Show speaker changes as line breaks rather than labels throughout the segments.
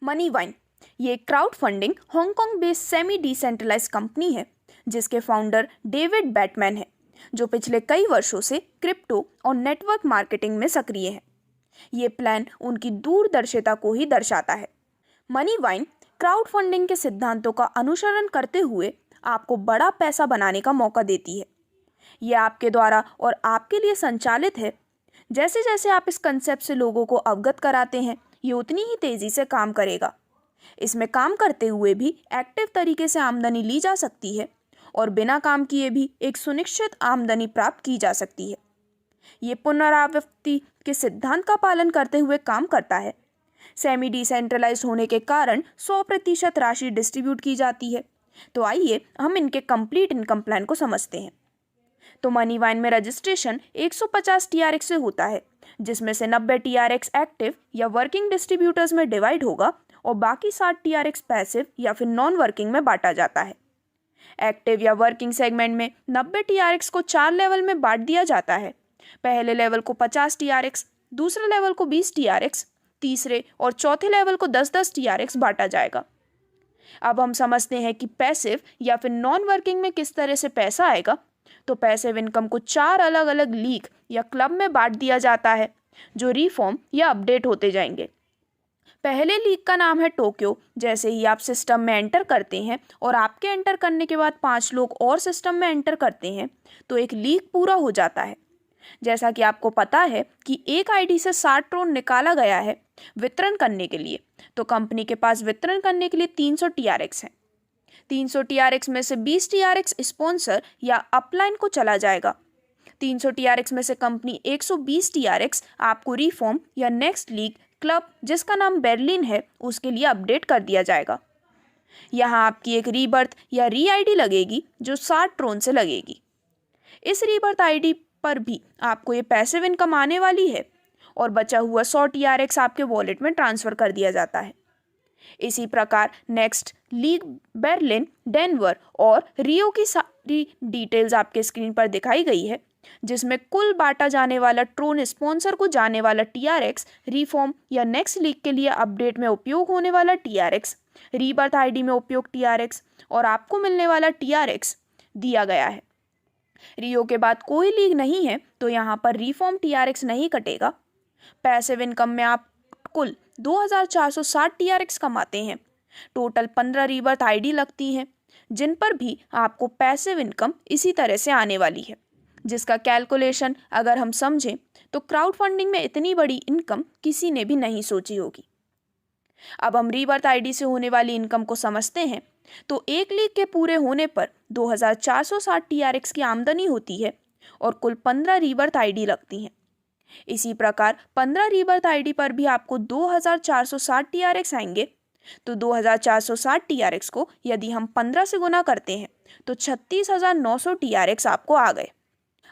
मनीवाइन ये crowd funding Hong Kong based semi decentralised company है जिसके फाउंडर डेविड बैटमैन है, जो पिछले कई वर्षों से क्रिप्टो और नेटवर्क मार्केटिंग में सक्रिय है। ये प्लान उनकी दूरदर्शिता को ही दर्शाता है। मनीवाइन क्राउड फंडिंग के सिद्धांतों का अनुसरण करते हुए आपको बड़ा पैसा बनाने का मौका देती है। ये आपके द्वारा और आपके लिए संचालित है। जैसे जैसे आप इस कंसेप्ट से लोगों को अवगत कराते हैं, ये उतनी ही तेज़ी से काम करेगा। इसमें काम करते हुए भी एक्टिव तरीके से आमदनी ली जा सकती है और बिना काम किए भी एक सुनिश्चित आमदनी प्राप्त की जा सकती है। ये पुनरावृत्ति के सिद्धांत का पालन करते हुए काम करता है। सेमी डिसेंट्रलाइज्ड होने के कारण 100% राशि डिस्ट्रीब्यूट की जाती है। तो आइए हम इनके कंप्लीट इनकम प्लान को समझते हैं। तो मनीवाइन में रजिस्ट्रेशन 150 TRX से होता है, जिसमें से 90 TRX एक्टिव या वर्किंग डिस्ट्रीब्यूटर्स में डिवाइड होगा और बाकी 60 TRX पैसिव या फिर नॉन वर्किंग में बांटा जाता है। एक्टिव या वर्किंग सेगमेंट में 90 TRX को 4 लेवल में बांट दिया जाता है। पहले लेवल को 50 TRX, दूसरे लेवल को 20 TRX, तीसरे और चौथे लेवल को 10-10 TRX बांटा जाएगा। अब हम समझते हैं कि पैसिव या फिर नॉन वर्किंग में किस तरह से पैसा आएगा। तो पैसिव इनकम को 4 अलग अलग लीग या क्लब में बांट दिया जाता है, जो रिफॉर्म या अपडेट होते जाएंगे। पहले लीग का नाम है टोक्यो। जैसे ही आप सिस्टम में एंटर करते हैं और आपके एंटर करने के बाद 5 लोग और सिस्टम में एंटर करते हैं तो एक लीग पूरा हो जाता है। जैसा कि आपको पता है कि एक आईडी से 60 ट्रोन निकाला गया है वितरण करने के लिए, तो कंपनी के पास वितरण करने के लिए 300 TRX हैं। 300 TRX में से 20 TRX स्पॉन्सर या अपलाइन को चला जाएगा। 300 TRX में से कंपनी 120 TRX आपको रिफॉर्म या नेक्स्ट लीग क्लब, जिसका नाम बेर्लिन है, उसके लिए अपडेट कर दिया जाएगा। यहाँ आपकी एक रीबर्थ या री आईडी लगेगी जो 60 ट्रोन से लगेगी। इस रीबर्थ आईडी पर भी आपको ये पैसिव इनकम आने वाली है और बचा हुआ 100 TRX आपके वॉलेट में ट्रांसफ़र कर दिया जाता है। इसी प्रकार नेक्स्ट लीग, बेर्लिन, डेनवर और रियो की सारी डिटेल्स आपके स्क्रीन पर दिखाई गई है, जिसमें कुल बांटा जाने वाला ट्रोन, स्पॉन्सर को जाने वाला TRX, रिफॉर्म या नेक्स्ट लीग के लिए अपडेट में उपयोग होने वाला TRX, रीबर्थ आईडी में उपयोग TRX और आपको मिलने वाला TRX दिया गया है। रियो के बाद कोई लीग नहीं है तो यहाँ पर रिफॉर्म TRX नहीं कटेगा। पैसिव इनकम में आप कुल 2460 TRX कमाते हैं। टोटल 15 रीबर्थ आईडी लगती हैं, जिन पर भी आपको पैसिव इनकम इसी तरह से आने वाली है, जिसका कैलकुलेशन अगर हम समझें तो क्राउड फंडिंग में इतनी बड़ी इनकम किसी ने भी नहीं सोची होगी। अब हम रीबर्थ आईडी से होने वाली इनकम को समझते हैं। तो एक लीग के पूरे होने पर 2460 TRX की आमदनी होती है और कुल 15 रीबर्थ आईडी लगती हैं। इसी प्रकार 15 रीबर्थ आईडी पर भी आपको 2460 TRX आएंगे। तो 2460 TRX को यदि हम 15 से गुना करते हैं तो 36,900 TRX आपको आ गए।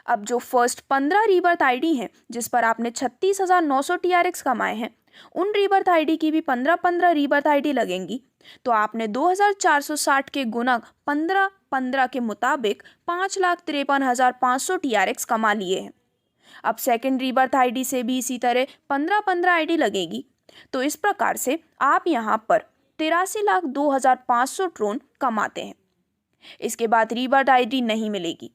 अब जो फर्स्ट 15 रीबर्थ आईडी हैं जिस पर आपने 36,900 TRX कमाए हैं, उन रीबर्थ आईडी की भी 15-15 रीबर्थ आईडी लगेंगी। तो आपने 2460 के गुना 15-15 के मुताबिक 5,53,500 TRX कमा लिए हैं। अब सेकेंड रीबर्थ आईडी से भी इसी तरह 15-15 आईडी लगेगी। तो इस प्रकार से आप यहाँ पर 83,02,500 ट्रोन कमाते हैं। इसके बाद रीबर्थ आईडी नहीं मिलेगी।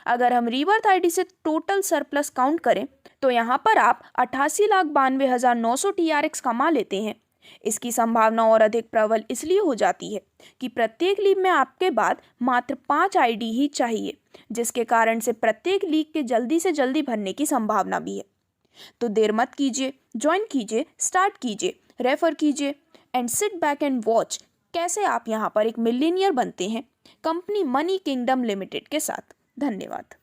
अगर हम रीबर्थ आईडी से टोटल सरप्लस काउंट करें तो यहाँ पर आप 88,92,900 TRX कमा लेते हैं। इसकी संभावना और अधिक प्रबल इसलिए हो जाती है कि प्रत्येक लीग में आपके बाद मात्र 5 आईडी ही चाहिए, जिसके कारण से प्रत्येक लीग के जल्दी से जल्दी भरने की संभावना भी है। तो देर मत कीजिए, ज्वाइन कीजिए, स्टार्ट कीजिए, रेफर कीजिए and sit back and watch कैसे आप यहाँ पर एक मिलियनियर बनते हैं कंपनी मनी किंगडम लिमिटेड के साथ। धन्यवाद।